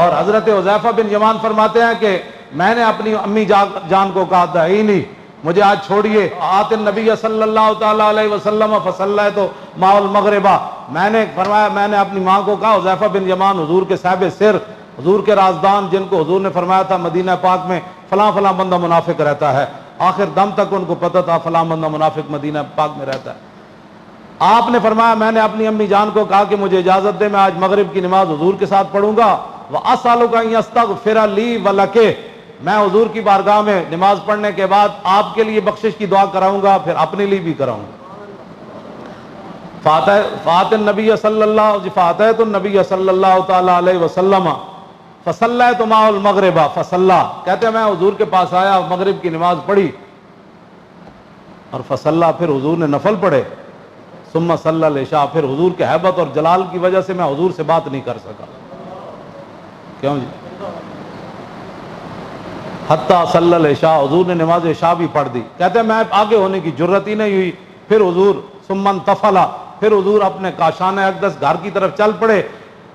اور حضرت حذیفہ بن یمان فرماتے ہیں کہ میں نے اپنی امی جان کو کہا تھا ہی نہیں مجھے آج چھوڑیے، آت النبی صلی اللہ تعالیٰ علیہ وسلم فصلیت مع المغربہ، میں نے فرمایا میں نے اپنی ماں کو کہا حذیفہ بن یمان حضور کے صاحب سر، حضور کے رازدان، جن کو حضور نے فرمایا تھا مدینہ پاک میں فلاں فلاں بندہ منافق رہتا ہے، آخر دم تک ان کو پتہ تھا فلاں بندہ منافق مدینہ پاک میں رہتا ہے. آپ نے فرمایا میں نے اپنی امی جان کو کہا کہ مجھے اجازت دے میں آج مغرب کی نماز حضور کے ساتھ پڑھوں گا، وَأَسْأَلُكَ أَن يَسْتَغْفِرَ لِي وَلَكَ، میں حضور کی بارگاہ میں نماز پڑھنے کے بعد آپ کے لیے بخشش کی دعا کراؤں گا، پھر اپنے لیے بھی کراؤں گا. فاتح النبی صلی اللہ تعالیٰ علیہ وسلم فصلیت مع المغرب فصلی، کہتے ہیں میں حضور کے پاس آیا، مغرب کی نماز پڑھی اور فصلی، پھر حضور نے نفل پڑھے، ثم صلی العشاء، پھر حضور کے ہیبت اور جلال کی وجہ سے میں حضور سے بات نہیں کر سکا. کیوں جی؟ حتیٰ صلی العشاء، حضور نے نماز عشاء بھی پڑھ دی. کہتے ہیں میں آگے ہونے کی جرت ہی نہیں ہوئی، پھر حضور ثم انتفل، پھر حضور اپنے کاشان اقدس گھر کی طرف چل پڑے،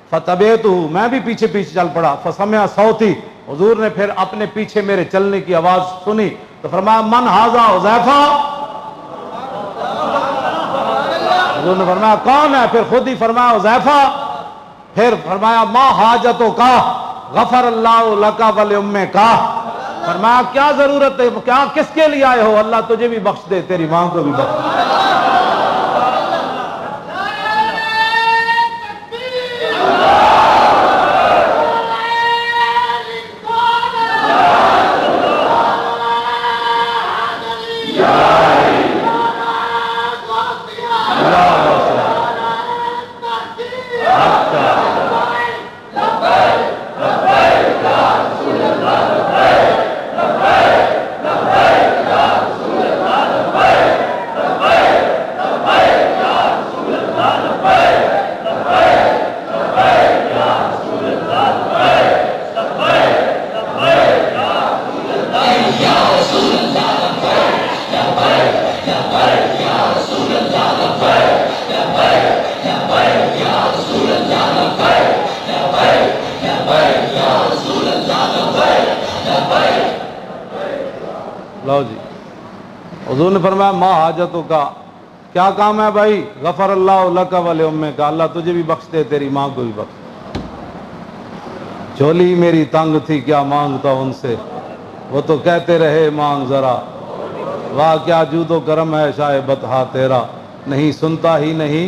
فتبعتہ، میں بھی پیچھے پیچھے چل پڑا، فسمع صوتی، حضور نے پھر اپنے پیچھے میرے چلنے کی آواز سنی تو فرمایا من ھذا حذیفہ، حضور نے فرمایا کون ہے؟ پھر خود ہی فرمایا حذیفہ، پھر فرمایا ما حاجتک غفر اللہ لک ولأمک، فرمایا کیا ضرورت ہے، کیا کس کے لیے آئے ہو، اللہ تجھے بھی بخش دے تیری ماں کو بھی بخش دے. لو جی، حضور نے فرمایا ما حاجتوں کا، کیا کام ہے بھائی؟ غفر اللہ لک ولأمک، اللہ تجھے بھی بخش دے تیری ماں کو بھی بخش. جھولی میری تنگ تھی کیا مانگتا ان سے، وہ تو کہتے رہے مانگ ذرا، واہ کیا جود و کرم ہے شاہ بطحا تیرا، نہیں سنتا ہی نہیں.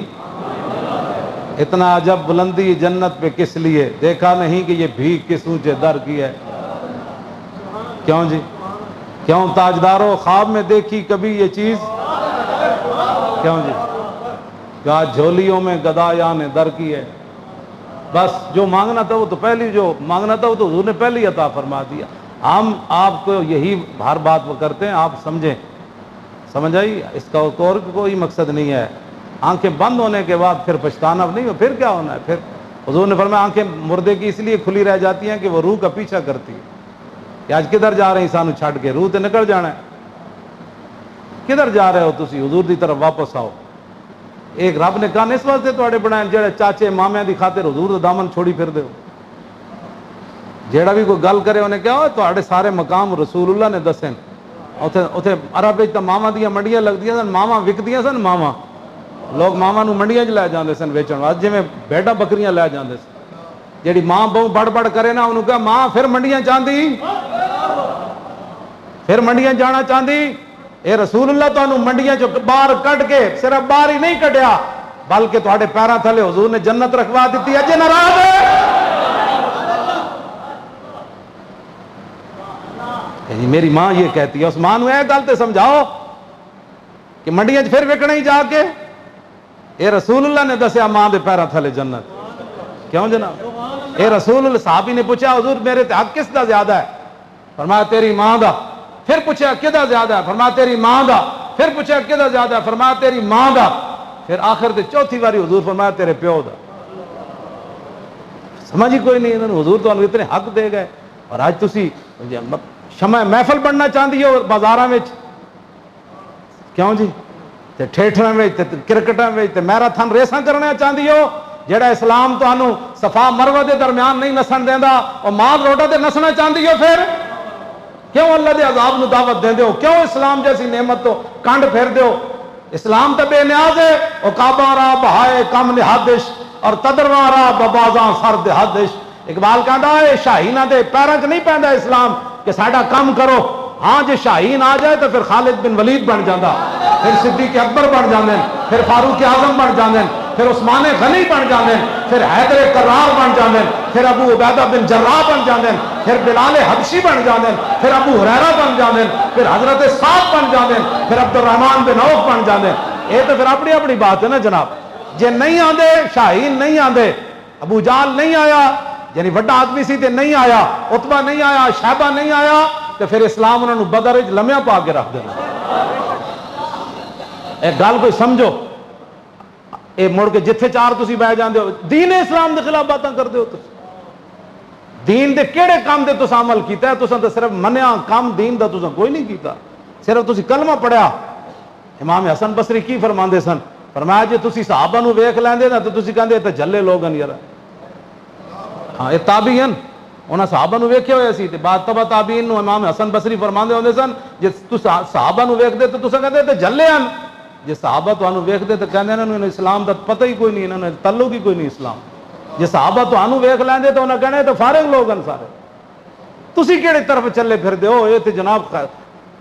اتنا عجب بلندی جنت پہ کس لیے، دیکھا نہیں کہ یہ بھیک کس اونچے در کی ہے. کیوں جی؟ کیوں تاجداروں خواب میں دیکھی کبھی یہ چیز؟ کیوں جی؟ کیا جھولیوں میں گدایان در کی ہے. بس جو مانگنا تھا وہ تو پہلی، جو مانگنا تھا وہ تو حضور نے پہلی عطا فرما دیا. ہم آپ کو یہی ہر بات وہ کرتے ہیں، آپ سمجھیں، سمجھ آئی؟ اس کا اور کوئی مقصد نہیں ہے. آنکھیں بند ہونے کے بعد پھر پچھتانا نہیں ہو، پھر کیا ہونا ہے؟ پھر حضور نے فرمایا آنکھیں مردے کی اس لیے کھلی رہ جاتی ہیں کہ وہ روح کا پیچھا کرتی ہے کہ آج کدھر جا رہے ہیں سانو چھڈ کے، روح تے نکل جانا ہے. کدھر جا رہے ہو تسی؟ حضور دی طرف واپس آؤ. ایک رب نے کہا اس واسطے تواڈے بنائے جڑے چاچے مامے دی خاطر حضور دا دامن چھوڑی پھر دے ہو. جیڑا بھی کوئی گل کرے انہیں کہا تواڈے سارے مقام رسول اللہ نے دسے. اتنے عرب وچ ماواں دیاں منڈیاں لگدیاں سن، ماواں وکدیاں سن، ماواں لوگ ماواں نو منڈیاں چ لے جاندے سن ویچن واسطے، جویں بھیڈاں بکریاں لے جاندے سن. جیڑی ماں بہو بڑ بڑ کرے نا انہوں کہا ماں پھر منڈیاں چاندی، پھر منڈیاں جانا چاندی. اے رسول اللہ تانوں منڈیاں چ باہر کڈ کے صرف باہر ہی نہیں کڈیا بلکہ تہاڈے پیراں تھلے حضور نے جنت رکھوا دیتی. اجے ناراض ہے؟ میری ماں یہ کہتی ہے، اس ماں نو اے گل تے سمجھاؤ کہ منڈیاں چ پھر وکنا ہی جا کے. اے رسول اللہ نے دسیا ماں دے پیراں تھلے جنت. کیوں جناب؟ اے رسول اللہ. صحابی نے پوچھا حضور میرے تے حق کس دا زیادہ ہے؟ فرمایا تیری ماں دا. پھر پوچھا کدا زیادہ ہے؟ فرمایا تیری ماں دا. پھر پوچھا کدا زیادہ ہے؟ فرمایا تیری ماں دا. پھر آخر تے چوتھی باری حضور فرمایا تیرے پیو دا. سمجھ ہی کوئی نہیں. انہوں نے حضور تو اتنے حق دے گئے. اور آج تسی شمع محفل بننا چاہتی ہو بازاراں وچ. کیوں جی؟ تے ٹھیٹھاں وچ تے کرکٹاں وچ تے میراتھن ریساں کرنا چاہتی ہو. جڑا اسلام تانوں صفا مروہ دے درمیان نہیں نسن دیندا اور مال روڈا تے نسنا چاہندی ہو، پھر کیوں اللہ دے عذاب نو دعوت دیندے ہو؟ کیوں اسلام جیسی نعمت تو کانڈ پھیر دے ہو؟ اسلام تے بے نیاز ہے، او کعبہ را بہائے کم نہادش اور تدرواں را ببازاں سرد حدش۔ اقبال کہندا ہے شاہینہ دے پیراں چ نہیں پیندا اسلام کہ ساڈا کم کرو، ہاں جے شاہین آ جائے تو پھر خالد بن ولید بن جاندہ، پھر صدیق اکبر بن جاندے، پھر فاروق اعظم بن جاندے، پھر عثمان غنی بن جاندے، پھر حیدر کرار بن جاندے، پھر ابو عبیدہ بن جراح بن جاندے، پھر بلال حبشی بن جاندے، پھر ابو ہریرہ بن جاندے، پھر حضرت سعد بن جاندے، پھر عبد الرحمن بن عوف بن جاندے۔ یہ تو پھر اپنی اپنی بات ہے نا جناب۔ جے نہیں آندے، شاہین نہیں آندے، ابو جہل نہیں آیا، یعنی بڑا آدمی سی تے نہیں آیا، عتبہ نہیں آیا، شیبہ نہیں آیا، تو پھر اسلام انہوں نے بدر وچ لمحہ پا کے رکھ دینا۔ ایک گل کوئی سمجھو، اے مڑ کے جتھے چار تسی بہ جاندے ہو، دین اسلام دے خلاف باتاں کردے ہو۔ تسی دین دے کیڑے کام دے تساں عمل کیتا ہے؟ تساں تے صرف منیا کام دین دا تساں کوئی نہیں کیتا، صرف تسی کلمہ پڑھیا۔ امام حسن بصری کی فرماندے سن؟ فرمایا جے تسی صحابہ نو ویکھ لیندے نا تو تسی کہندے تے جھلے لوگ ہیں یار، ہاں یہ تابعی ہیں، انہاں صحابہ نو ویکھے ہوئے سی تے بعد تبع تابعین نو امام حسن بصری فرماندے ہوندے سن جے تساں صحابہ نو ویکھدے تے تساں کہندے تے جھلے ہیں، جے صحابہ تانوں ویکھدے تے کہندے انہاں نو اسلام دا پتہ ہی کوئی نہیں، انہاں نے تعلق ہی کوئی نہیں اسلام۔ جے صحابہ تانوں ویکھ لیندے تے انہاں کہنے تے فارغ لوگ ہیں سارے۔ تسی کیڑی طرف چلے پھردے ہو؟ یہ تے جناب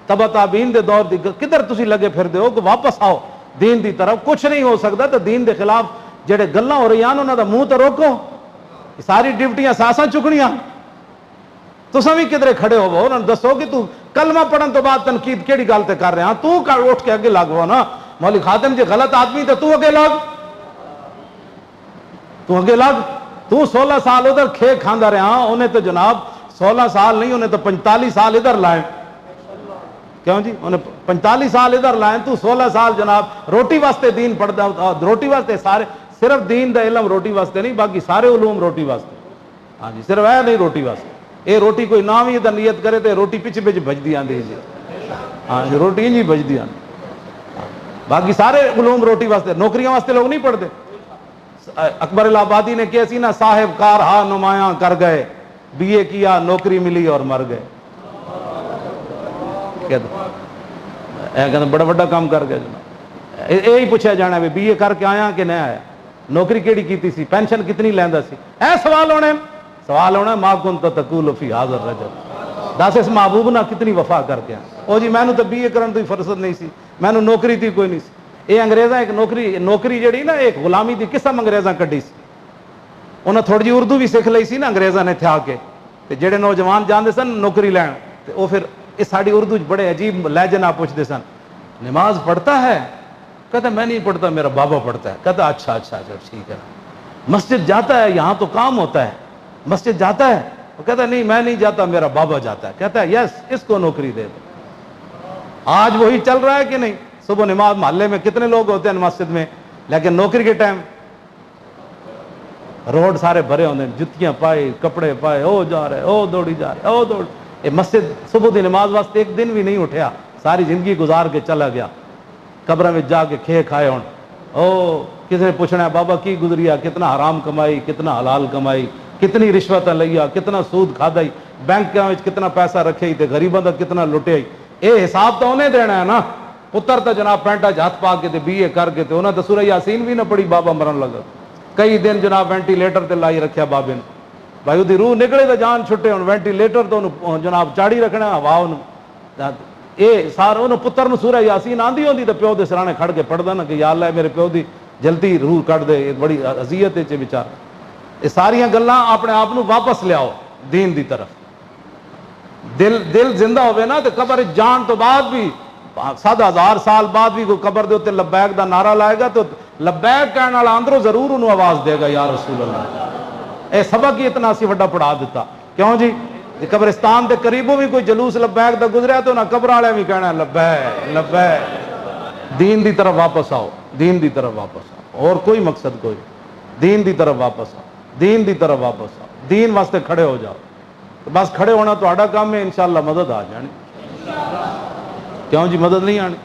تبع تابعین دے دور دی کدھر تسی لگے پھردے ہو کہ واپس آؤ دین دی طرف۔ کچھ نہیں ہو سکتا تو دین دے خلاف جڑے گلاں ہو رہی ہیں انہاں دا منہ تے روکو، ساری ڈیوٹیاں ساساں چکنیاں۔ تساں بھی کدھر کھڑے ہو انہاں نوں دسو کہ تو کلمہ پڑھن تو بعد تنقید کیڑی گل تے کر رہے ہاں؟ تو اٹھ کے اگے لگ نا، مولوی خادم جی غلط آدمی تو اگے لگ، تو اگے لگ۔ تو 16 سال ادھر کھے کھاندا رہا، انہیں تو جناب 16 سال نہیں، انہیں تو 45 سال ادھر لائے۔ کیوں جی؟ انہیں 45 سال ادھر لائیں، تو 16 سال جناب روٹی واسطے دین پڑھتا، روٹی واسطے سارے، صرف دین دا علم روٹی واسطے نہیں، باقی سارے علوم روٹی واسطے۔ ہاں جی، صرف ہے نہیں روٹی واسطے۔ اے روٹی کوئی نام ہی نیت کرے تو روٹی پیچھے پیچھے بجدی آندی جی، ہاں جی روٹی جی بجدی آندی، باقی سارے علوم روٹی واسطے۔ نوکریاں واسطے لوگ نہیں پڑھتے۔ اکبر الہ آبادی نے کیا سی نا، صاحب کار ہاں نمایاں کر گئے، بی اے کیا نوکری ملی اور مر گئے۔ کہتے بڑا بڑا کام کر گیا جناب۔ یہی پوچھا جانا ہے بی اے کر کے آیا کہ نہیں آیا، نوکری کیڑی کیتی سی، پینشن کتنی لیندا سی، اے سوال ہونا ما کنت تقول فی ھذا الرجل، دس اس محبوب نہ کتنی وفا کر کے او جی مینوں تو بی اے کرن تو فرصت نہیں سی، مینوں نوکری تھی کوئی نہیں سی۔ یہ انگریزاں ایک نوکری جڑی نا ایک غلامی دی قسم انگریزاں کڈی سی، انہاں تھوڑی جی اردو بھی سکھ لئی سی نا انگریزاں نے تھیا کے، تے جڑے نوجوان جاندے سن نوکری لین تے او پھر اس ساڑی اردو بڑے عجیب لہجے نہ پوچھتے سن، نماز پڑھتا ہے؟ کہتا میں نہیں پڑھتا، میرا بابا پڑھتا ہے۔ کہتا اچھا اچھا اچھا ٹھیک ہے۔ مسجد جاتا ہے؟ یہاں تو کام ہوتا ہے، مسجد جاتا ہے؟ وہ کہتا نہیں میں نہیں جاتا، میرا بابا جاتا ہے۔ کہتا ہے یس، اس کو نوکری دے دو۔ آج وہی چل رہا ہے کہ نہیں؟ صبح نماز محلے میں کتنے لوگ ہوتے ہیں مسجد میں، لیکن نوکری کے ٹائم روڈ سارے بھرے ہوتے ہیں، جتیاں پائے، کپڑے پائے، او جا رہے، او دوڑی جا رہے، او دوڑ۔ یہ مسجد صبح دی نماز واسطے ایک دن بھی نہیں اٹھیا، ساری زندگی گزار کے چلا گیا، قبر میں جا کے کھے کھائے ہون۔ او کسی نے پوچھنا ہے بابا کی گزریا، کتنا حرام کمائی، کتنا حلال کمائی، کتنی رشوت لیا، کتنا سود کھادائی، بینک میں کتنا پیسہ رکھے تے غریباں دا کتنا لٹے۔ اے حساب تو انہیں دینا ہے نا۔ پتر تو جناب پینٹا ہاتھ پا کے تے بی اے کر کے تے انہاں تے سورہ یاسین بھی نہ پڑھی، بابا مرن لگا، کئی دن جناب وینٹیلیٹر تے لائی رکھیا بابے نے، بھائی دی روح نکلے تو جان چھٹے، ہوں وینٹیلیٹر تو جناب چاڑی رکھنا ہوا انہوں۔ اے سارا انہوں پتر نو سورہ یاسین آندھی ہوندی تو پیو دے سرانے کھڑ کے پڑھدا نا کہ یا اللہ میرے پیو دی جلدی روح کٹ دے، بڑی اذیت ہے بیچار۔ یہ ساریاں گلاں اپنے آپ نو واپس لیاؤ دین دی طرف۔ دل زندہ ہوئے نا تو قبر جان تو بعد بھی 7,000 سال بعد بھی کوئی قبر دے ہوتے لبیک دا نعرہ لائے گا تو لبیک کہنے والا اندروں ضرور انہوں آواز دے گا یا رسول اللہ۔ اے سبق ہی اتنا سی وڈا پڑھا دیتا۔ کیوں جی؟ قبرستان دے قریبوں بھی کوئی جلوس لبیک دا گزریا تو نہ قبر والے بھی کہنا لبیک لبیک۔ دین دی طرف واپس آؤ، دین دی طرف واپس آؤ، اور کوئی مقصد کوئی، دین دی طرف واپس آؤ، دین دی طرف واپس آؤ، دین واسطے کھڑے ہو جاؤ۔ بس کھڑے ہونا تو آڑا کام ہے، انشاءاللہ مدد آ جانی۔ کیوں جی مدد نہیں آنی؟